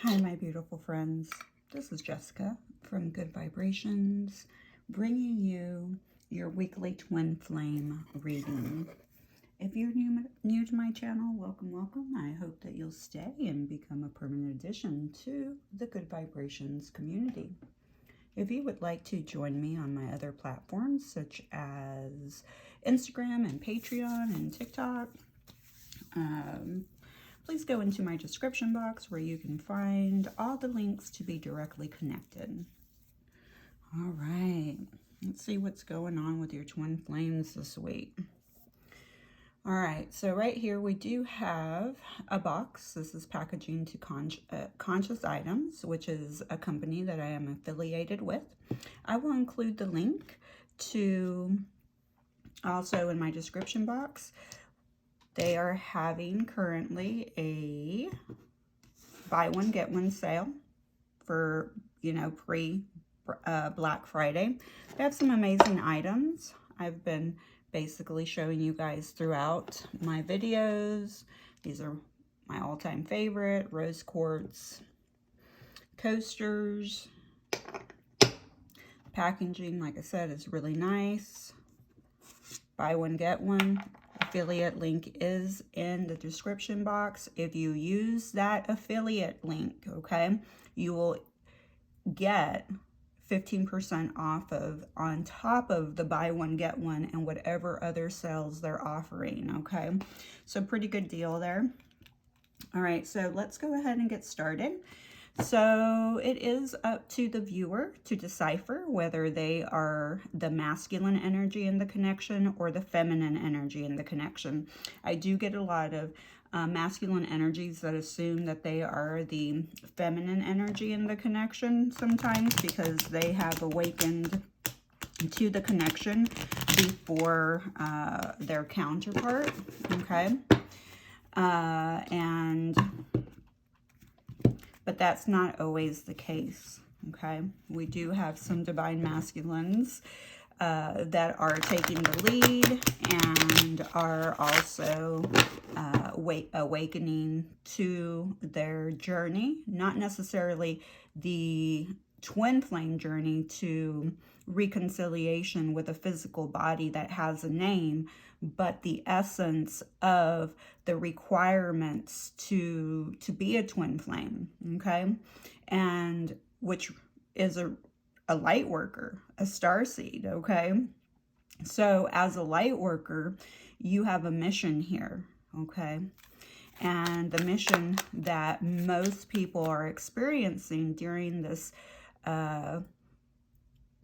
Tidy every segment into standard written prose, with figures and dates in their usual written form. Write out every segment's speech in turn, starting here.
Hi, my beautiful friends. This is Jessica from Good Vibrations, bringing you your weekly twin flame reading. If you're new to my channel, welcome, welcome. I hope that you'll stay and become a permanent addition to the Good Vibrations community. If you would like to join me on my other platforms, such as Instagram and Patreon and TikTok, please go into my description box where you can find all the links to be directly connected. All right, let's see what's going on with your twin flames this week. All right, so right here we do have a box. This is Packaging to Conscious Items, which is a company that I am affiliated with. I will include the link to also in my description box. They are having currently a buy one, get one sale for, pre-Black Friday. They have some amazing items. I've been basically showing you guys throughout my videos. These are my all-time favorite rose quartz coasters. Packaging, like I said, is really nice. Buy one, get one. Affiliate link is in the description box. If you use that affiliate link, okay, you will get 15% off of on top of the buy one get one and whatever other sales they're offering. Okay, so pretty good deal there. All right, so let's go ahead and get started. So it is up to the viewer to decipher whether they are the masculine energy in the connection or the feminine energy in the connection. I do get a lot of masculine energies that assume that they are the feminine energy in the connection sometimes because they have awakened to the connection before their counterpart, okay? But that's not always the case, okay? We do have some divine masculines that are taking the lead and are also awakening to their journey, not necessarily the twin flame journey to reconciliation with a physical body that has a name, but the essence of the requirements to be a twin flame, okay? And which is a light worker, a starseed, okay? So as a light worker, you have a mission here, okay? And the mission that most people are experiencing during this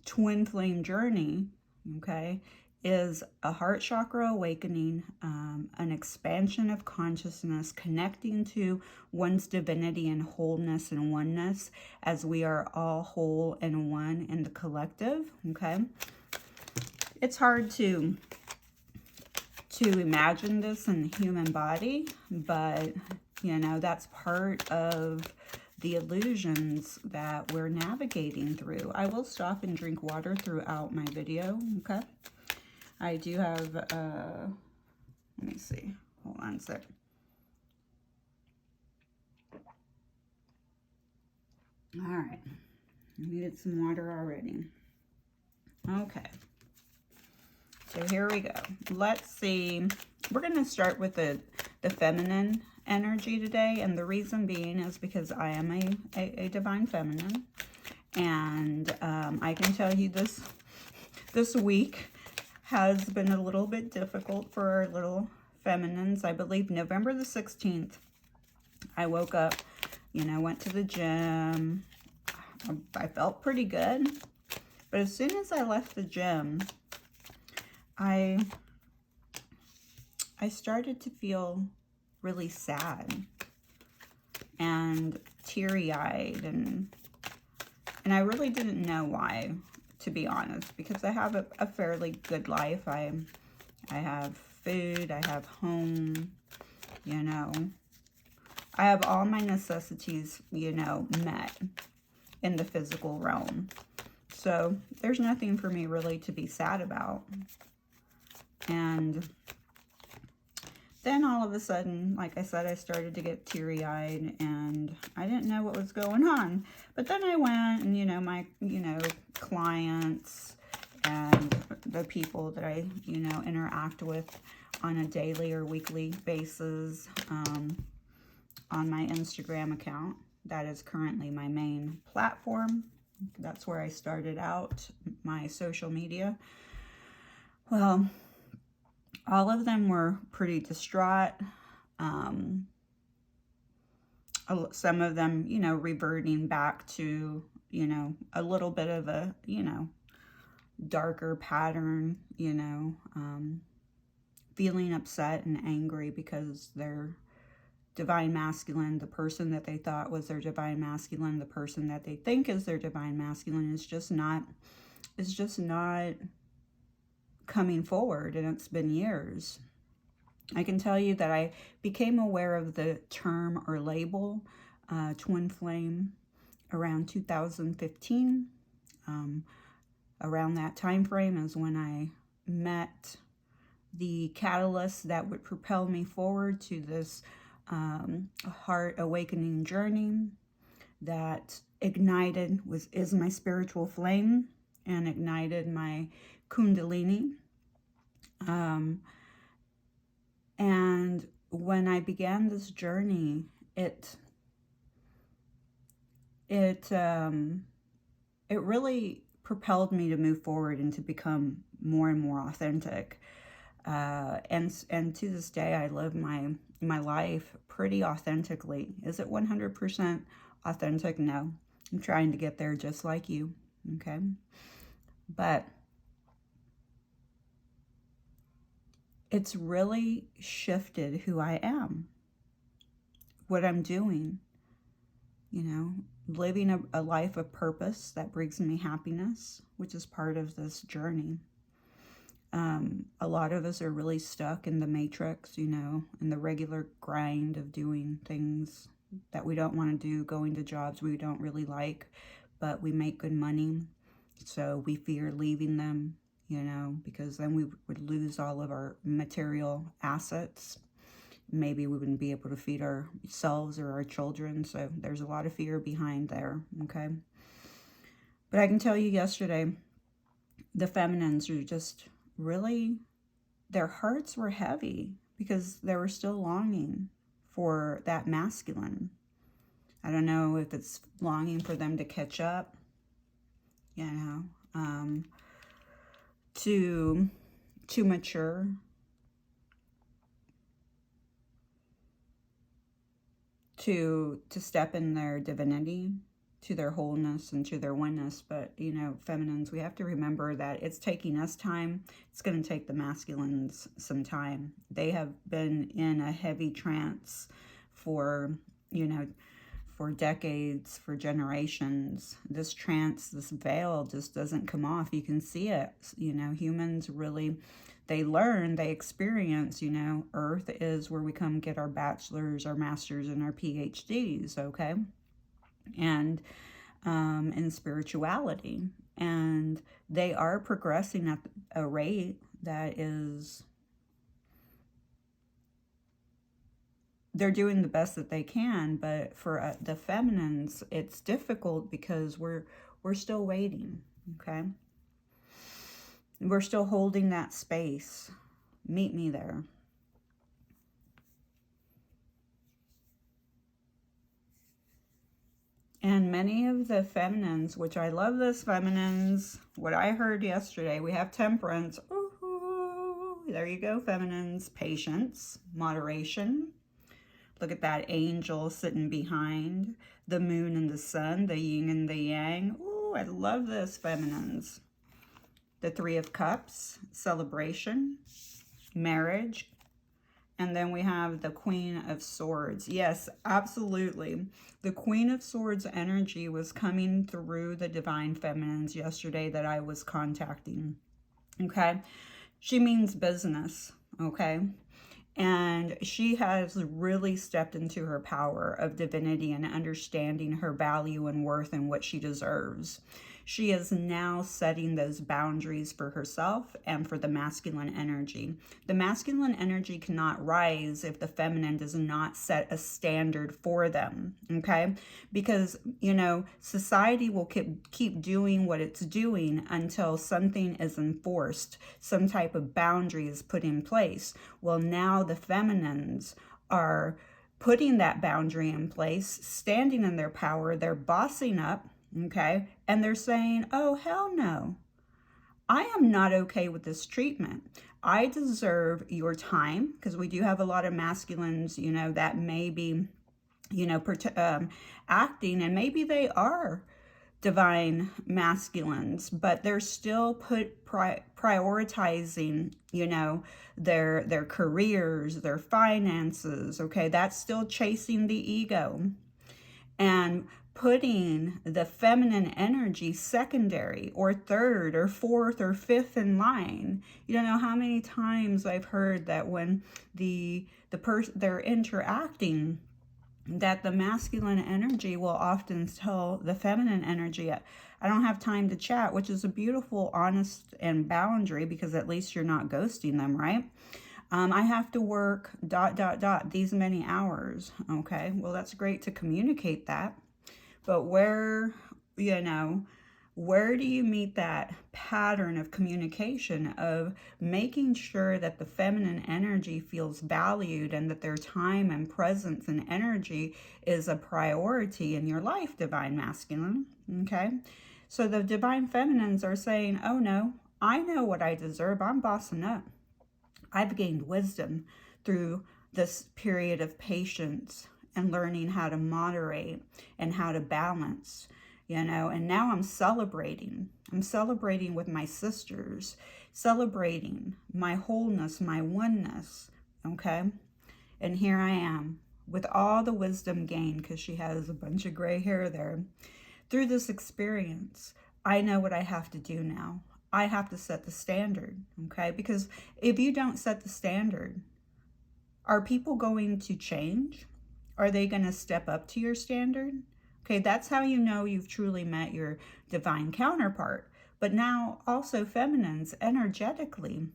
twin flame journey, okay, is a heart chakra awakening, an expansion of consciousness, connecting to one's divinity and wholeness and oneness as we are all whole and one in the collective, okay? It's hard to imagine this in the human body, but, you know, that's part of the illusions that we're navigating through. I will stop and drink water throughout my video, okay? I do have, let me see, hold on a sec. All right, I needed some water already. Okay, so here we go. Let's see, we're gonna start with the feminine energy today, and the reason being is because I am a divine feminine, and I can tell you this week has been a little bit difficult for our little feminines. I believe November the 16th, I woke up, you know, went to the gym. I felt pretty good. But as soon as I left the gym, I started to feel really sad and teary-eyed, and I really didn't know why, to be honest, because I have a fairly good life. I have food, I have home, you know. I have all my necessities, you know, met in the physical realm. So there's nothing for me really to be sad about. And then all of a sudden, like I said, I started to get teary-eyed and I didn't know what was going on. But then I went and, you know, my, clients and the people that I, interact with on a daily or weekly basis on my Instagram account. That is currently my main platform. That's where I started out my social media. Well, all of them were pretty distraught. Some of them, reverting back to, a little bit of a, darker pattern, feeling upset and angry because their divine masculine, the person that they thought was their divine masculine, the person that they think is their divine masculine is just not coming forward, and it's been years. I can tell you that I became aware of the term or label twin flame around 2015. Around that time frame is when I met the catalyst that would propel me forward to this heart awakening journey that ignited is my spiritual flame and ignited my Kundalini. And when I began this journey, it really propelled me to move forward and to become more and more authentic. And to this day, I live my life pretty authentically. Is it 100% authentic? No. I'm trying to get there just like you, okay? But it's really shifted who I am, what I'm doing, living a life of purpose that brings me happiness, which is part of this journey. A lot of us are really stuck in the matrix, in the regular grind of doing things that we don't want to do, going to jobs we don't really like, but we make good money. So we fear leaving them, because then we would lose all of our material assets. Maybe we wouldn't be able to feed ourselves or our children. So there's a lot of fear behind there, okay? But I can tell you yesterday, the feminines are just really, their hearts were heavy because they were still longing for that masculine. I don't know if it's longing for them to catch up, to mature, to step in their divinity, to their wholeness and to their oneness. But, feminines, we have to remember that it's taking us time. It's going to take the masculines some time. They have been in a heavy trance for, for decades, for generations. This trance, this veil just doesn't come off. You can see it. Humans really, they learn, they experience, Earth is where we come get our bachelor's, our master's, and our PhDs, okay? And in spirituality. And they are progressing at a rate that is, they're doing the best that they can, but for the feminines, it's difficult because we're still waiting, okay? We're still holding that space. Meet me there. And many of the feminines, which I love this feminines, what I heard yesterday, we have temperance. Ooh, there you go, feminines. Patience, moderation. Look at that angel sitting behind the moon and the sun, the yin and the yang. Ooh, I love this, feminines. The Three of Cups, celebration, marriage. And then we have the Queen of Swords. Yes, absolutely. The Queen of Swords energy was coming through the divine feminines yesterday that I was contacting. Okay? She means business. Okay? And she has really stepped into her power of divinity and understanding her value and worth and what she deserves. She is now setting those boundaries for herself and for the masculine energy. The masculine energy cannot rise if the feminine does not set a standard for them, okay? Because, you know, society will keep doing what it's doing until something is enforced, some type of boundary is put in place. Well, now the feminines are putting that boundary in place, standing in their power, they're bossing up, okay? And they're saying, oh, hell no. I am not okay with this treatment. I deserve your time, because we do have a lot of masculines, you know, that may be, you know, acting, and maybe they are divine masculines, but they're still prioritizing, you know, their careers, their finances, okay? That's still chasing the ego and putting the feminine energy secondary or third or fourth or fifth in line. You don't know how many times I've heard that when the person they're interacting, that the masculine energy will often tell the feminine energy, I don't have time to chat, which is a beautiful, honest, and boundary, because at least you're not ghosting them, right? I have to work ... these many hours, okay? Well, that's great to communicate that, but where, you know, where do you meet that pattern of communication of making sure that the feminine energy feels valued and that their time and presence and energy is a priority in your life, divine masculine, okay? So the divine feminines are saying, oh no, I know what I deserve. I'm bossing up. I've gained wisdom through this period of patience and learning how to moderate and how to balance, you know, and now I'm celebrating. I'm celebrating with my sisters, celebrating my wholeness, my oneness, okay? And here I am with all the wisdom gained, because she has a bunch of gray hair there. Through this experience, I know what I have to do now. I have to set the standard, okay? Because if you don't set the standard, are people going to change? Are they going to step up to your standard? Okay, that's how you know you've truly met your divine counterpart. But now also feminines, energetically,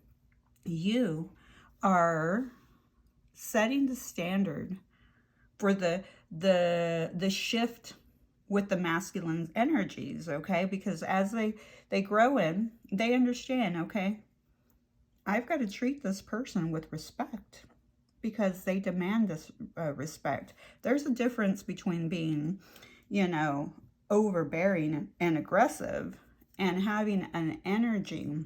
you are setting the standard for the shift with the masculine energies, okay? Because as they grow in, they understand, okay, I've got to treat this person with respect, because they demand this respect. There's a difference between being, you know, overbearing and aggressive, and having an energy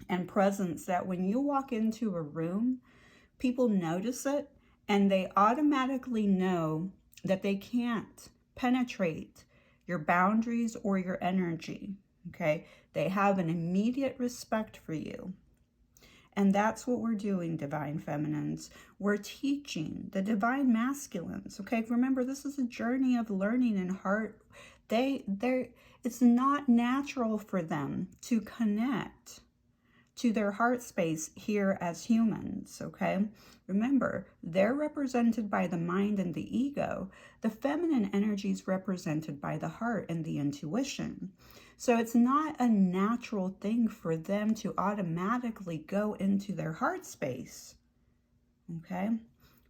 and presence that when you walk into a room, people notice it and they automatically know that they can't penetrate your boundaries or your energy, okay? They have an immediate respect for you. And that's what we're doing, divine feminines. We're teaching the divine masculines, okay? Remember, this is a journey of learning and heart. It's not natural for them to connect to their heart space here as humans, okay? Remember, they're represented by the mind and the ego. The feminine energy is represented by the heart and the intuition. So it's not a natural thing for them to automatically go into their heart space, okay?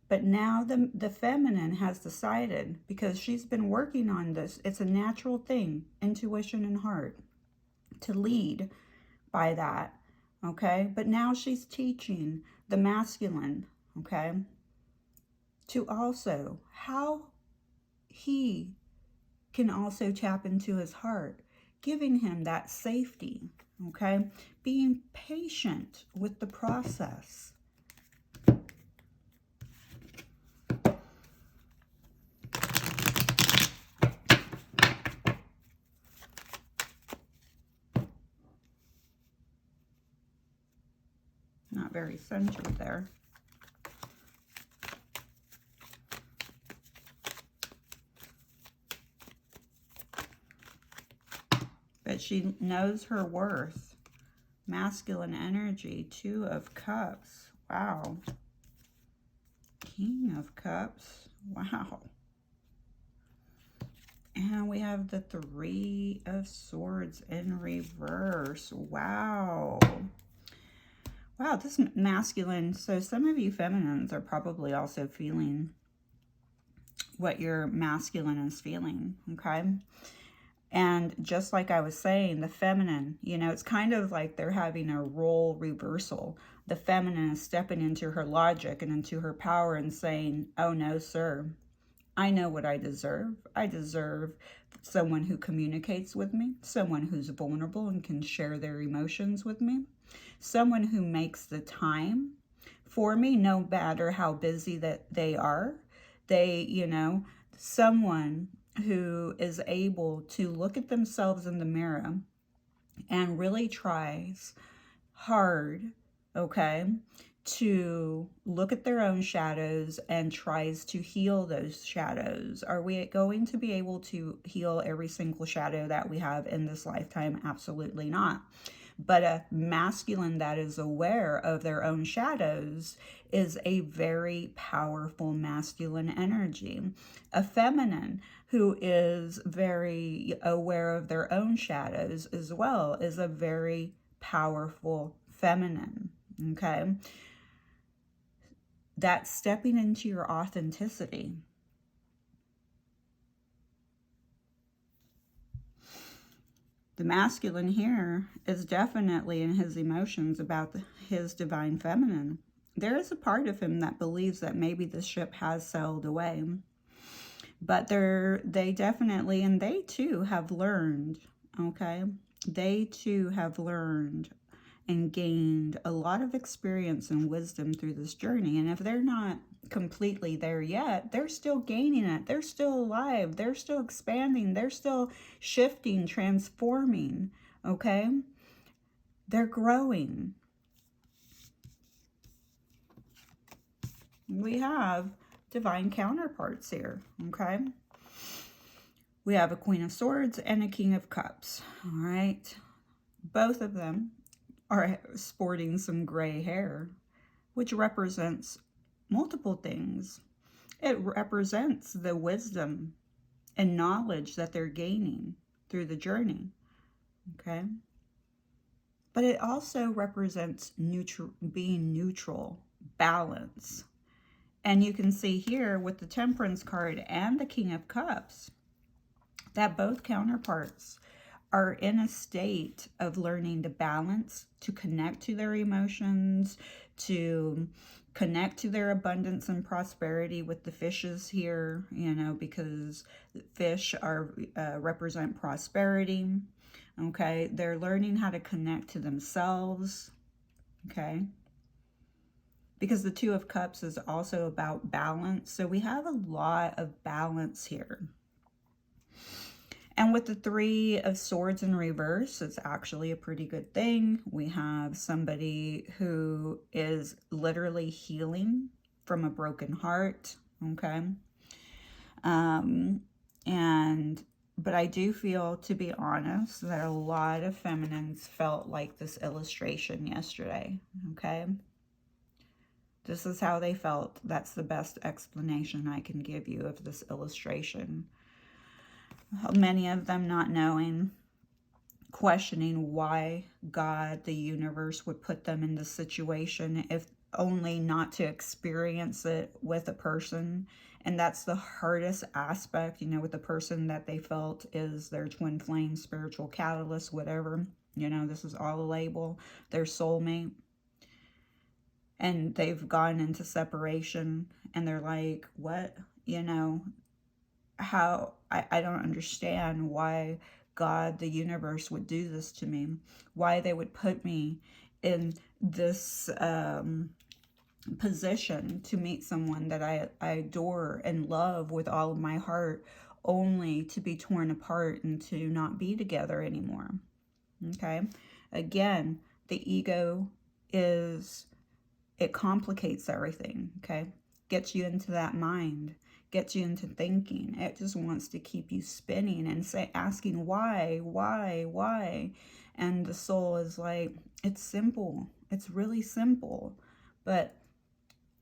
But now the feminine has decided, because she's been working on this, it's a natural thing, intuition and heart, to lead by that, okay? But now she's teaching the masculine, okay, to also how he can also tap into his heart, giving him that safety, okay? Being patient with the process. Not very centered there. But she knows her worth. Masculine energy, 2 of Cups. Wow. King of Cups. Wow. And we have the Three of Swords in reverse. Wow. Wow, this masculine. So some of you feminines are probably also feeling what your masculine is feeling, okay? And just like I was saying, the feminine, you know, it's kind of like they're having a role reversal. The feminine is stepping into her logic and into her power and saying, oh no, sir, I know what I deserve. I deserve someone who communicates with me, someone who's vulnerable and can share their emotions with me, someone who makes the time for me, no matter how busy that they are. They, you know, someone who is able to look at themselves in the mirror and really tries hard, okay, to look at their own shadows and tries to heal those shadows. Are we going to be able to heal every single shadow that we have in this lifetime? Absolutely not. But a masculine that is aware of their own shadows is a very powerful masculine energy. A feminine who is very aware of their own shadows as well is a very powerful feminine, okay? That's stepping into your authenticity. The masculine here is definitely in his emotions about his divine feminine. There is a part of him that believes that maybe the ship has sailed away. But they definitely, and they too have learned, okay? They too have learned and gained a lot of experience and wisdom through this journey. And if they're not completely there yet, they're still gaining it. They're still alive. They're still expanding. They're still shifting, transforming, okay? They're growing. We have divine counterparts here, okay? We have a Queen of Swords and a King of Cups, all right? Both of them are sporting some gray hair, which represents multiple things. It represents the wisdom and knowledge that they're gaining through the journey, okay? But it also represents being neutral, balance. And you can see here with the Temperance card and the King of Cups that both counterparts are in a state of learning to balance, to connect to their emotions, to connect to their abundance and prosperity with the fishes here, you know, because fish are represent prosperity, okay? They're learning how to connect to themselves, okay? Because the Two of Cups is also about balance. So we have a lot of balance here. And with the Three of Swords in reverse, it's actually a pretty good thing. We have somebody who is literally healing from a broken heart, okay? But I do feel, to be honest, that a lot of feminines felt like this illustration yesterday, okay? This is how they felt. That's the best explanation I can give you of this illustration. Many of them not knowing, questioning why God, the universe, would put them in this situation, if only not to experience it with a person. And that's the hardest aspect, you know, with the person that they felt is their twin flame, spiritual catalyst, whatever. You know, this is all a label, their soulmate. And they've gone into separation and they're like, what? You know, how I don't understand why God, the universe, would do this to me, why they would put me in this position to meet someone that I adore and love with all of my heart, only to be torn apart and to not be together anymore. Okay, again, the ego it complicates everything. Okay, gets you into that mind, gets you into thinking. It just wants to keep you spinning and asking why? And the soul is like, it's simple. It's really simple. But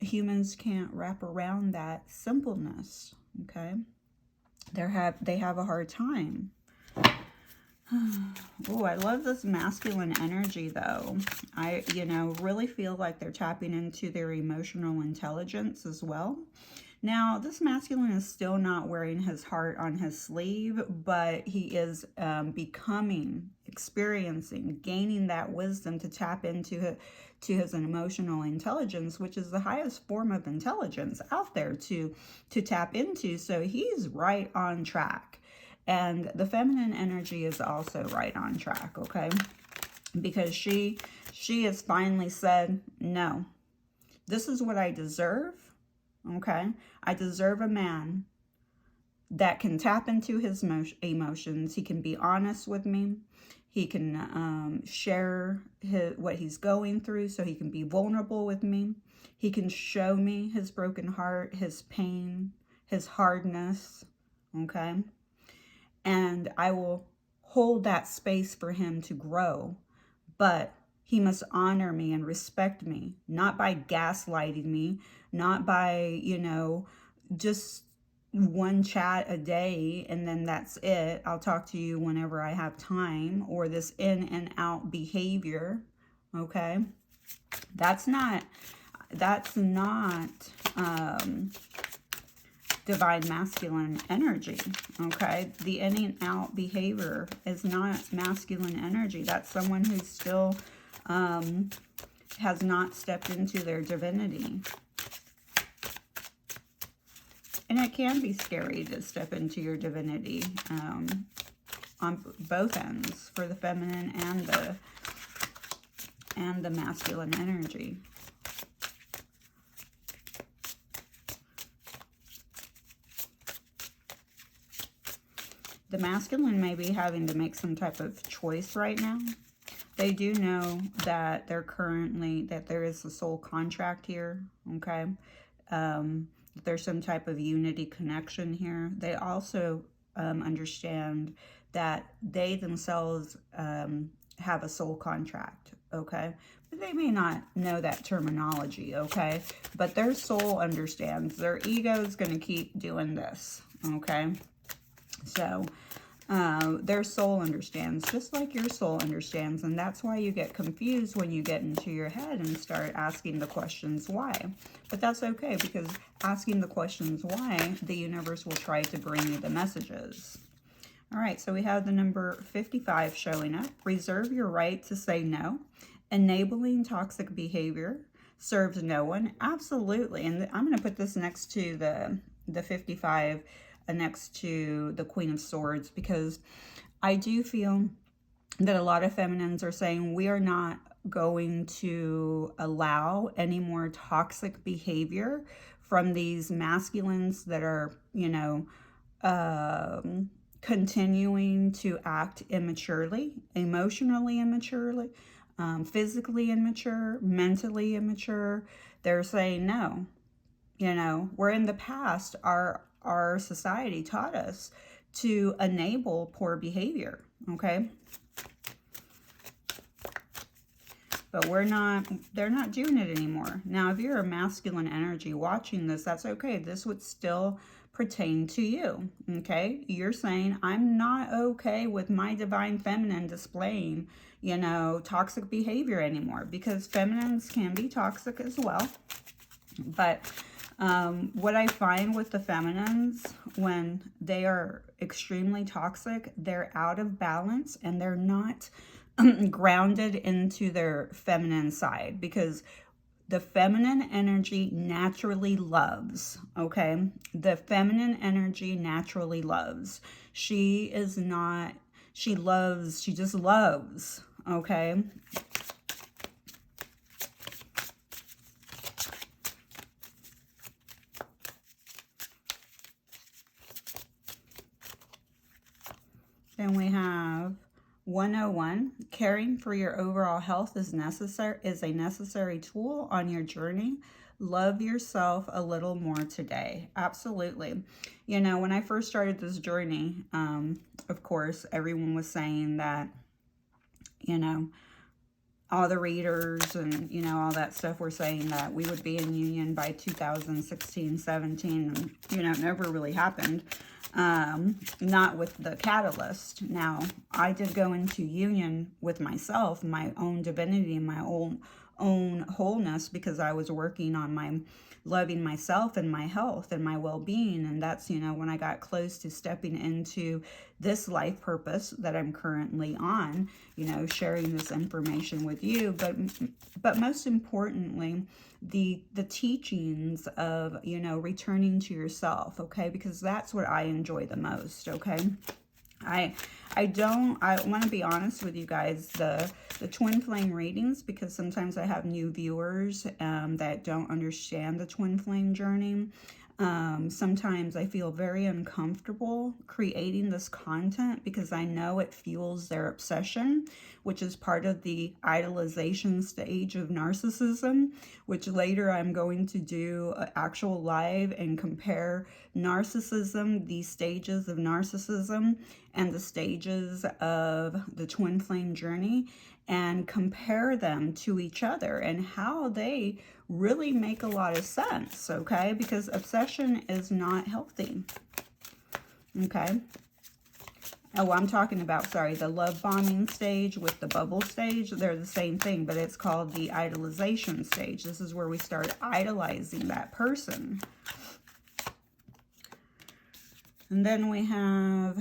humans can't wrap around that simpleness, okay? They have a hard time. Oh, I love this masculine energy though. I, really feel like they're tapping into their emotional intelligence as well. Now, this masculine is still not wearing his heart on his sleeve, but he is experiencing, gaining that wisdom to tap into his emotional intelligence, which is the highest form of intelligence out there to tap into. So he's right on track. And the feminine energy is also right on track, okay? Because she has finally said, no, this is what I deserve, okay? I deserve a man that can tap into his emotions. He can be honest with me. He can share what he's going through, so he can be vulnerable with me. He can show me his broken heart, his pain, his hardness, okay? And I will hold that space for him to grow. But he must honor me and respect me, not by gaslighting me, not by, just one chat a day and then that's it. I'll talk to you whenever I have time, or this in and out behavior, okay? That's not divine masculine energy, okay? The in and out behavior is not masculine energy. That's someone who still has not stepped into their divinity. And it can be scary to step into your divinity on both ends, for the feminine and the masculine energy. The masculine may be having to make some type of choice right now. They do know that there is a soul contract here, okay? There's some type of unity connection here. They also understand that they themselves have a soul contract, okay? But they may not know that terminology, okay? But their soul understands. Their ego is going to keep doing this, okay? So their soul understands, just like your soul understands. And that's why you get confused when you get into your head and start asking the questions why. But that's okay, because asking the questions why, the universe will try to bring you the messages. All right, so we have the number 55 showing up. Reserve your right to say no. Enabling toxic behavior serves no one. Absolutely. And I'm going to put this next to the 55, next to the Queen of Swords, because I do feel that a lot of feminines are saying we are not going to allow any more toxic behavior from these masculines that are, continuing to act immaturely, emotionally immaturely, physically immature, mentally immature. They're saying no. Where in the past, our society taught us to enable poor behavior, okay? But they're not doing it anymore. Now, if you're a masculine energy watching this, that's okay. This would still pertain to you, okay? You're saying, I'm not okay with my divine feminine displaying, toxic behavior anymore, because feminines can be toxic as well. But what I find with the feminines, when they are extremely toxic, they're out of balance and they're not grounded into their feminine side, because the feminine energy naturally loves, okay? The feminine energy naturally loves. She just loves, okay? Then we have 101, caring for your overall health is a necessary tool on your journey. Love yourself a little more today. Absolutely. When I first started this journey, of course, everyone was saying that, all the readers and, all that stuff were saying that we would be in union by 2016, 17, and, it never really happened. not with the catalyst. Now, I did go into union with myself, my own divinity, and my own wholeness, because I was working on my loving myself and my health and my well-being. And that's, you know, when I got close to stepping into this life purpose that I'm currently on, you know, sharing this information with you. But most importantly, the teachings of, you know, returning to yourself, okay? Because that's what I enjoy the most, okay? I want to be honest with you guys, the twin flame readings, because sometimes I have new viewers that don't understand the twin flame journey. Sometimes I feel very uncomfortable creating this content because I know it fuels their obsession, which is part of the idolization stage of narcissism, which later I'm going to do an actual live and compare narcissism, the stages of narcissism, and the stages of the twin flame journey, and compare them to each other and how they really make a lot of sense, okay? Because obsession is not healthy, okay? Oh, I'm talking about, sorry, the love bombing stage with the bubble stage. They're the same thing, but it's called the idolization stage. This is where we start idolizing that person. And then we have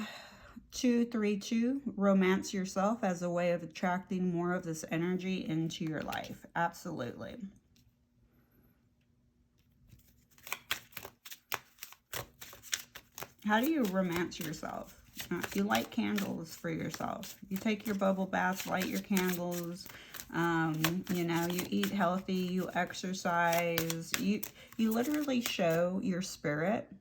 232, romance yourself as a way of attracting more of this energy into your life. Absolutely. How do you romance yourself? You light candles for yourself. You take your bubble baths, light your candles. You know, you eat healthy, you exercise. You literally show your spirit.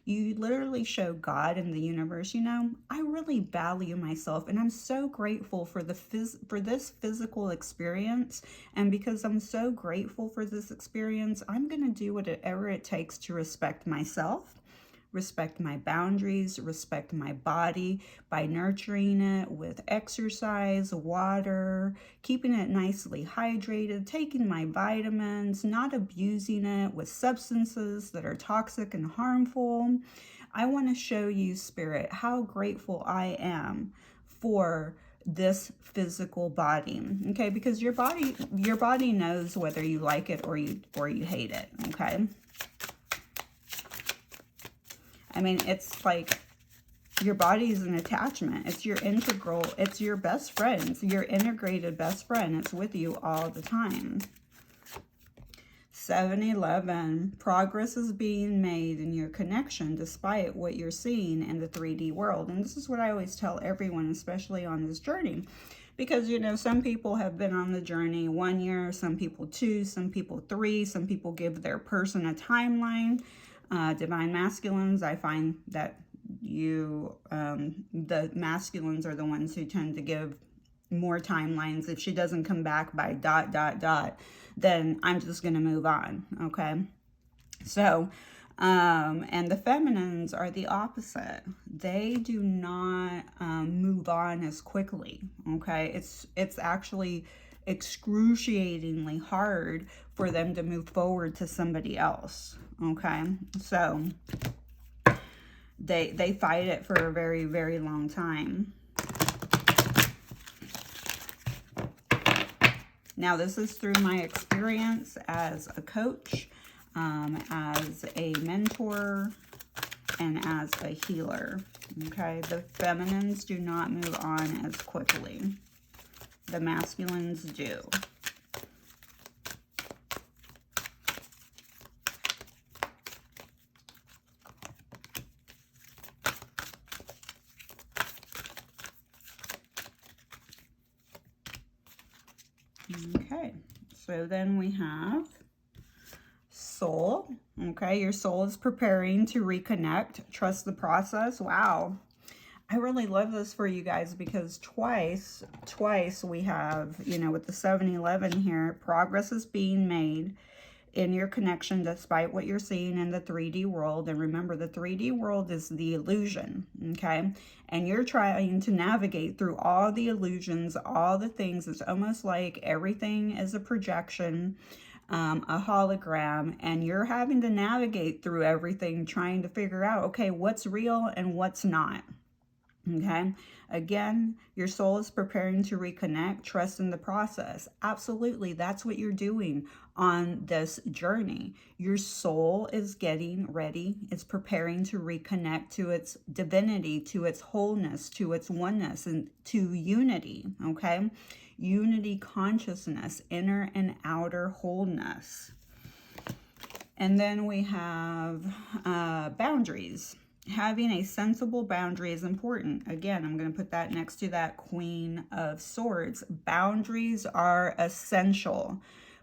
You literally show God and the universe, you know, I really value myself, and I'm so grateful for this physical experience. And because I'm so grateful for this experience, I'm going to do whatever it takes to respect myself, respect my boundaries, respect my body by nurturing it with exercise, water, keeping it nicely hydrated, taking my vitamins, not abusing it with substances that are toxic and harmful. I want to show you, Spirit, how grateful I am for this physical body, okay? Because your body knows whether you like it or you hate it, okay? I mean, it's like your body is an attachment. It's your integral, it's your best friend. It's your integrated best friend. It's with you all the time. 7-11, progress is being made in your connection despite what you're seeing in the 3D world. And this is what I always tell everyone, especially on this journey. Because, you know, some people have been on the journey 1 year, some people 2, some people 3, some people give their person a timeline. Divine masculines, I find that the masculines are the ones who tend to give more timelines. If she doesn't come back by ... then I'm just going to move on, okay? So, and the feminines are the opposite. They do not move on as quickly, okay? It's actually excruciatingly hard for them to move forward to somebody else, okay? So they fight it for a very, very long time. Now, this is through my experience as a coach, as a mentor, and as a healer, okay? The feminines do not move on as quickly. The masculines do. Okay, so then we have soul. Okay, your soul is preparing to reconnect. Trust the process. Wow. I really love this for you guys because twice we have, you know, with the 7-11 here, progress is being made in your connection despite what you're seeing in the 3D world. And remember, the 3D world is the illusion, okay? And you're trying to navigate through all the illusions, all the things. It's almost like everything is a projection. a hologram, and you're having to navigate through everything, trying to figure out, okay, what's real and what's not. Okay. Again, your soul is preparing to reconnect. Trust in the process. Absolutely. That's what you're doing on this journey. Your soul is getting ready. It's preparing to reconnect to its divinity, to its wholeness, to its oneness, and to unity. Okay. Unity consciousness, inner and outer wholeness. And then we have boundaries. Having a sensible boundary is important. Again, I'm going to put that next to that Queen of Swords. Boundaries are essential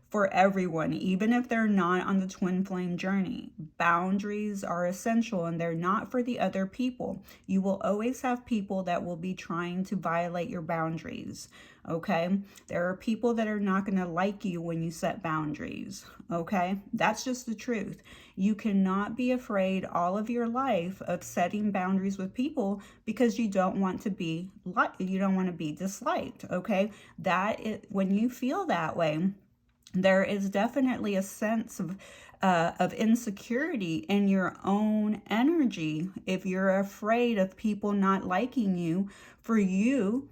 for everyone, even if they're not on the twin flame journey. Boundaries are essential, and they're not for the other people. You will always have people that will be trying to violate your boundaries. Okay, there are people that are not going to like you when you set boundaries. Okay, that's just the truth. You cannot be afraid all of your life of setting boundaries with people because you don't want to be disliked. Okay, when you feel that way, there is definitely a sense of insecurity in your own energy if you're afraid of people not liking you for you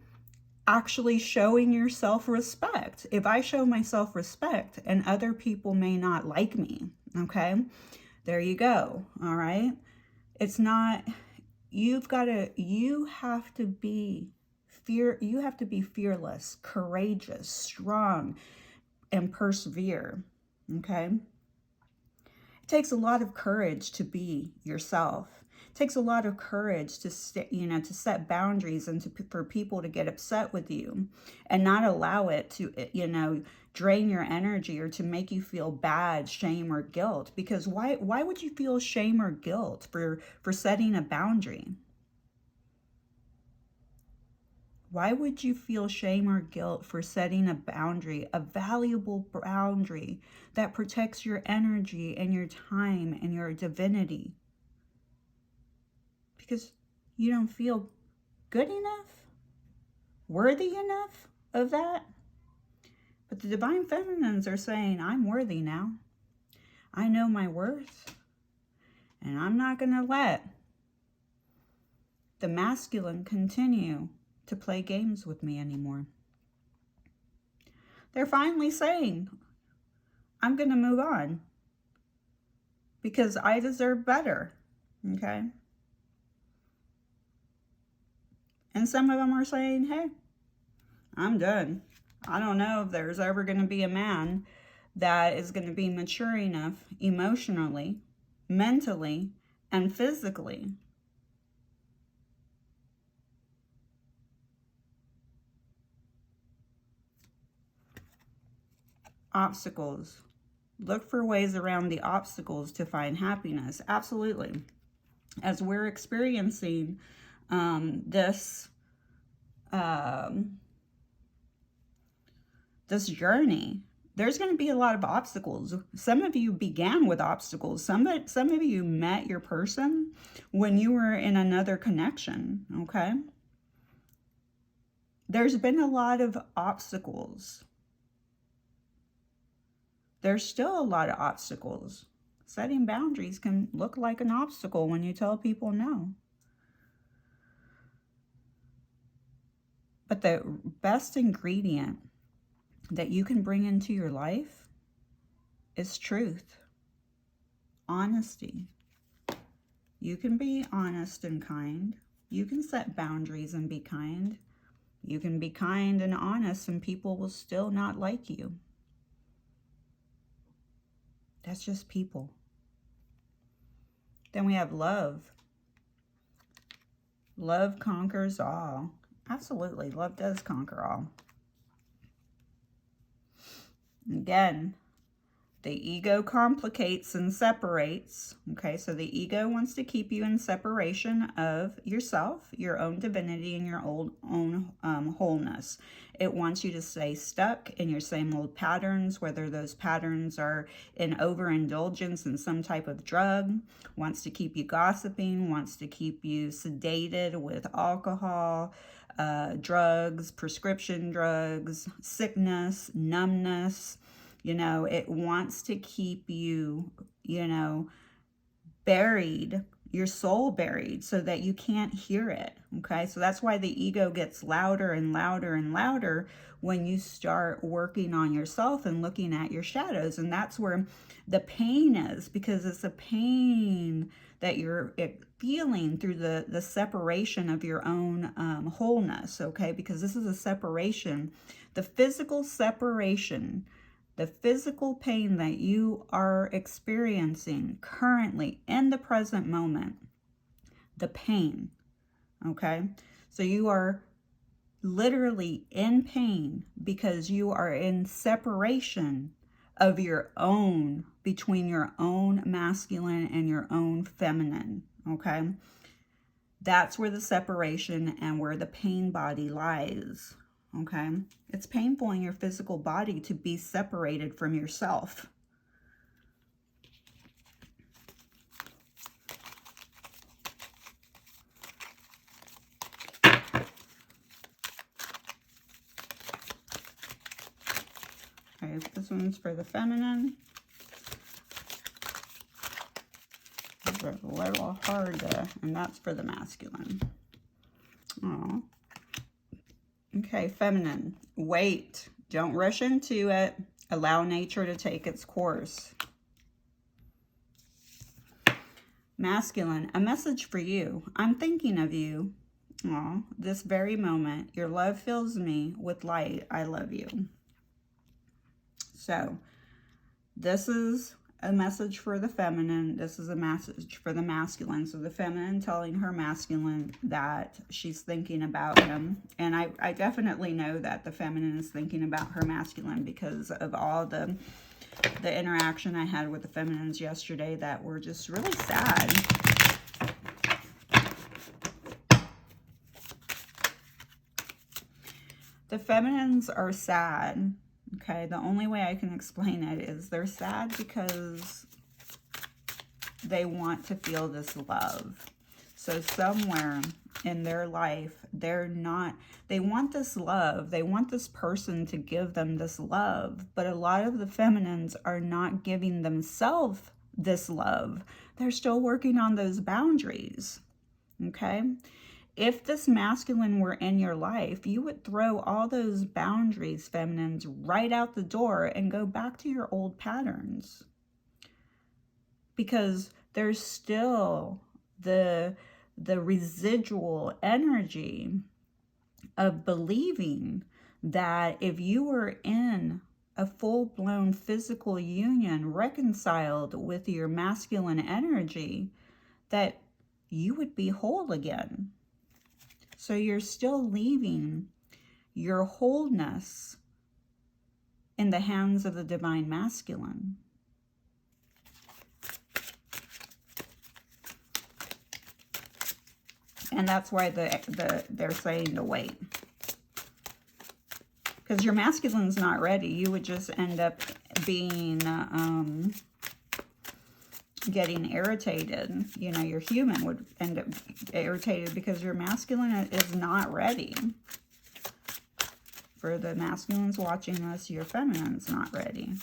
actually showing your self-respect. If I show my self-respect and other people may not like me, okay? There you go, all right? It's not, you have to be fearless, courageous, strong, and persevere, okay? It takes a lot of courage to be yourself. It takes a lot of courage to set boundaries and for people to get upset with you and not allow it to, drain your energy or to make you feel bad, shame, or guilt. Because why would you feel shame or guilt for setting a boundary? Why would you feel shame or guilt for setting a boundary, a valuable boundary that protects your energy and your time and your divinity? Because you don't feel good enough, worthy enough of that. But the Divine Feminines are saying, I'm worthy now. I know my worth. And I'm not going to let the masculine continue to play games with me anymore. They're finally saying, I'm going to move on because I deserve better, okay? And some of them are saying, hey, I'm done. I don't know if there's ever going to be a man that is going to be mature enough emotionally, mentally, and physically obstacles. Look for ways around the obstacles to find happiness. Absolutely. As we're experiencing this journey, there's going to be a lot of obstacles. Some of you began with obstacles. Some of you met your person when you were in another connection, okay? There's been a lot of obstacles. There's still a lot of obstacles. Setting boundaries can look like an obstacle when you tell people no. But the best ingredient that you can bring into your life is truth, honesty. You can be honest and kind. You can set boundaries and be kind. You can be kind and honest and people will still not like you. That's just people. Then we have love. Love conquers all. Absolutely, love does conquer all. Again, the ego complicates and separates. Okay, so the ego wants to keep you in separation of yourself, your own divinity, and your own wholeness. It wants you to stay stuck in your same old patterns, whether those patterns are in overindulgence in some type of drug, wants to keep you gossiping, wants to keep you sedated with alcohol, drugs, prescription drugs, sickness, numbness, You know, it wants to keep you, you know, buried, your soul buried, so that you can't hear it. Okay, so that's why the ego gets louder and louder and louder when you start working on yourself and looking at your shadows. And that's where the pain is, because it's a pain that you're feeling through the separation of your own wholeness. Okay, because this is a separation, the physical separation, the physical pain that you are experiencing currently in the present moment, the pain, okay? So you are literally in pain because you are in separation of your own, between your own masculine and your own feminine, okay? That's where the separation and where the pain body lies. Okay, it's painful in your physical body to be separated from yourself. Okay, this one's for the feminine. These are a little hard to, and that's for the masculine. Oh. Okay, feminine. Wait. Don't rush into it. Allow nature to take its course. Masculine. A message for you. I'm thinking of you. Oh, this very moment. Your love fills me with light. I love you. So, this is a message for the feminine. This is a message for the masculine. So the feminine telling her masculine that she's thinking about him. And I definitely know that the feminine is thinking about her masculine because of all the interaction I had with the feminines yesterday that were just really sad. The feminines are sad. Okay, the only way I can explain it is they're sad because they want to feel this love. So somewhere in their life, they want this love. They want this person to give them this love. But a lot of the feminines are not giving themselves this love. They're still working on those boundaries. Okay? If this masculine were in your life, you would throw all those boundaries, feminines, right out the door and go back to your old patterns. Because there's still the residual energy of believing that if you were in a full-blown physical union reconciled with your masculine energy, that you would be whole again. So you're still leaving your wholeness in the hands of the divine masculine. And that's why they're saying to wait. Because your masculine's not ready. You would just end up being, getting irritated. You know, your human would end up irritated because your masculine is not ready. For the masculines watching this, your feminine's not ready.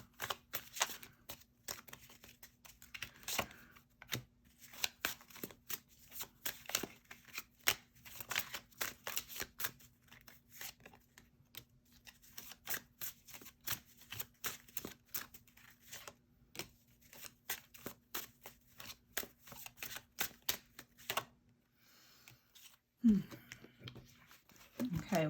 Okay,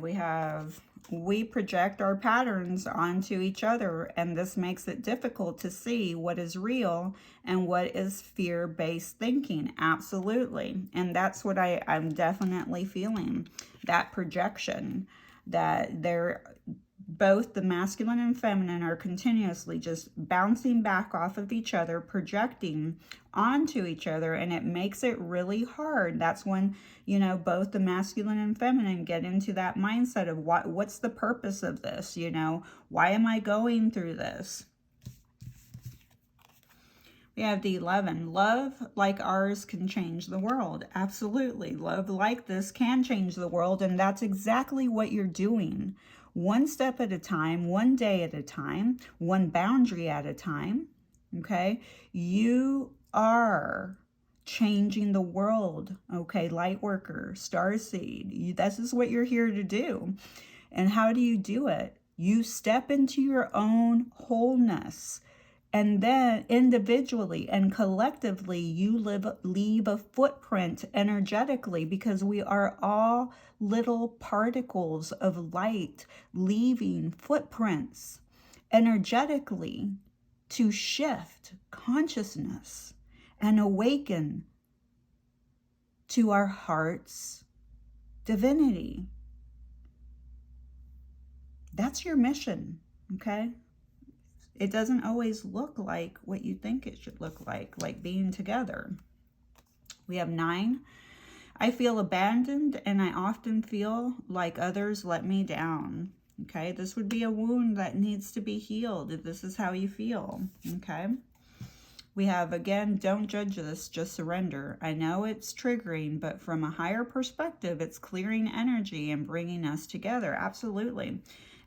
we project our patterns onto each other, and this makes it difficult to see what is real and what is fear-based thinking. Absolutely. And that's what I'm definitely feeling, that projection, that both the masculine and feminine are continuously just bouncing back off of each other, projecting onto each other, and it makes it really hard. That's when, you know, both the masculine and feminine get into that mindset of what's the purpose of this? You know, why am I going through this? We have the 11. Love like ours can change the world. Absolutely. Love like this can change the world, and that's exactly what you're doing. One step at a time, one day at a time, one boundary at a time. Okay? You are changing the world. Okay? Light worker, starseed. This is what you're here to do. And how do you do it? You step into your own wholeness. And then individually and collectively, you leave a footprint energetically, because we are all little particles of light leaving footprints energetically to shift consciousness and awaken to our heart's divinity. That's your mission, okay? It doesn't always look like what you think it should look like being together. We have 9. I feel abandoned, and I often feel like others let me down. Okay, this would be a wound that needs to be healed if this is how you feel. Okay. We have, again, don't judge this, just surrender. I know it's triggering, but from a higher perspective, it's clearing energy and bringing us together. Absolutely.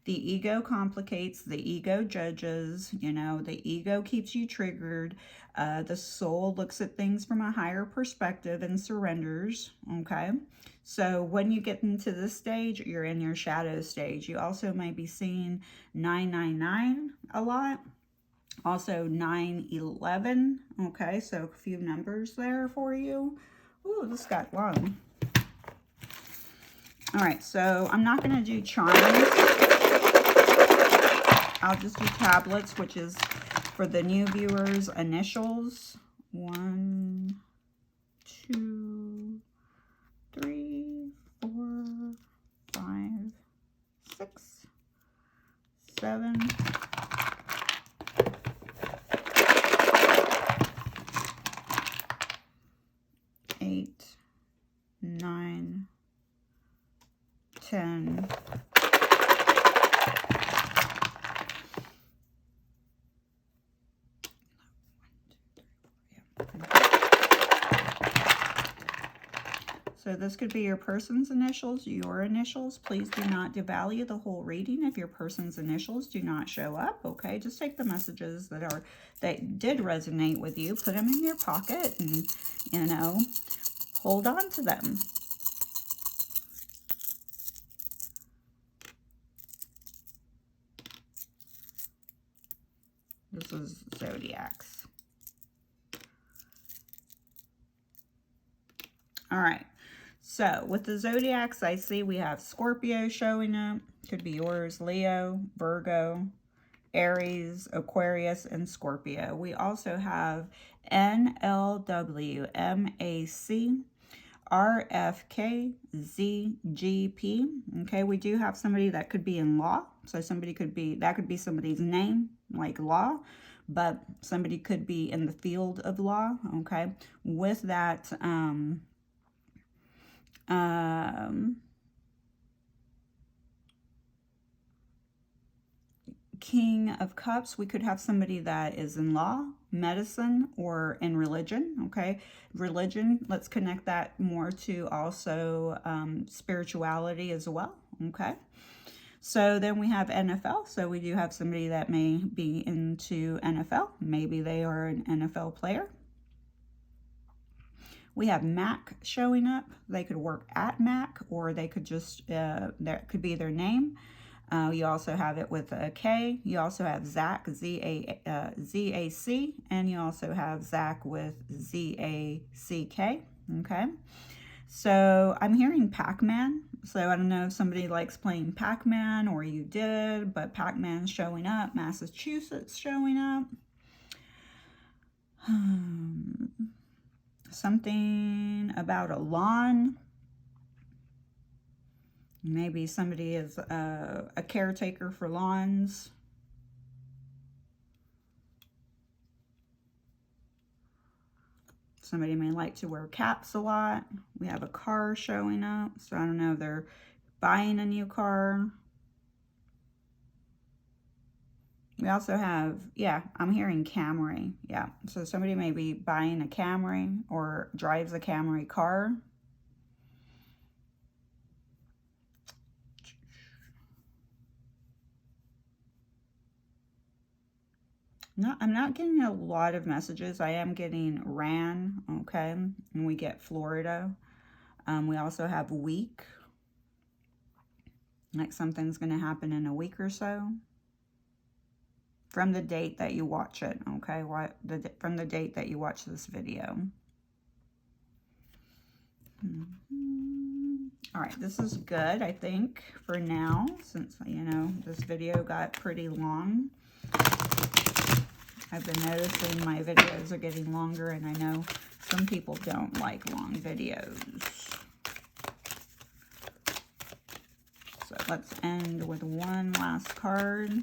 The ego complicates, the ego judges, the ego keeps you triggered. The soul looks at things from a higher perspective and surrenders, okay? So when you get into this stage, you're in your shadow stage. You also may be seeing 999 a lot. Also 911, okay? So a few numbers there for you. Ooh, this got long. All right, so I'm not going to do charms. I'll just do tablets, which is for the new viewers, initials. 1, 2, 3, 4, 5, 6, 7, 8, 9, 10. So this could be your person's initials, your initials. Please do not devalue the whole reading if your person's initials do not show up, okay? Just take the messages that did resonate with you, put them in your pocket, and, hold on to them. This is Zodiacs. All right. So with the Zodiacs, I see we have Scorpio showing up. Could be yours, Leo, Virgo, Aries, Aquarius, and Scorpio. We also have NLW, MAC, RFK, ZGP. Okay, we do have somebody that could be in law. So that could be somebody's name, like law, but somebody could be in the field of law. Okay, with that, King of Cups, we could have somebody that is in law, medicine, or in religion, okay? Religion, let's connect that more to also spirituality as well, okay? So then we have NFL, so we do have somebody that may be into NFL. Maybe they are an NFL player. We have Mac showing up. They could work at Mac, or they could just, that could be their name. You also have it with a K. You also have Zach, Z-A-C, and you also have Zach with Z-A-C-K, okay? So I'm hearing Pac-Man. So I don't know if somebody likes playing Pac-Man, or you did, but Pac-Man's showing up. Massachusetts showing up. Something about a lawn. Maybe somebody is a caretaker for lawns. Somebody may like to wear caps a lot. We have a car showing up. So I don't know if they're buying a new car. We also have, yeah, I'm hearing Camry. Yeah, so somebody may be buying a Camry or drives a Camry car. No, I'm not getting a lot of messages. I am getting ran, okay, and we get Florida. We also have week, like something's going to happen in a week or so. From the date that you watch it, okay? From the date that you watch this video. All right, this is good, I think, for now, since, you know, this video got pretty long. I've been noticing my videos are getting longer, and I know some people don't like long videos. So let's end with one last card.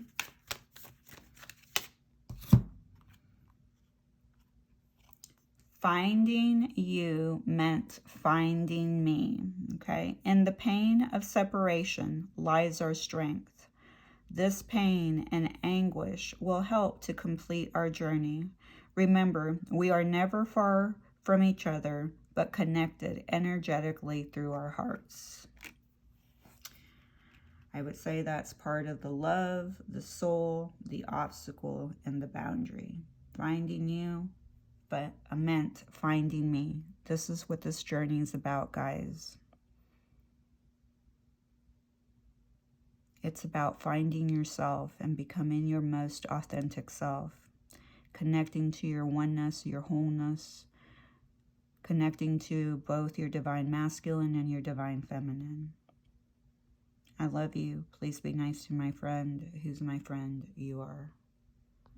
Finding you meant finding me, okay? In the pain of separation lies our strength. This pain and anguish will help to complete our journey. Remember, we are never far from each other, but connected energetically through our hearts. I would say that's part of the love, the soul, the obstacle, and the boundary. Finding you, but I meant finding me. This is what this journey is about, guys. It's about finding yourself and becoming your most authentic self. Connecting to your oneness, your wholeness. Connecting to both your divine masculine and your divine feminine. I love you. Please be nice to my friend. Who's my friend? You are.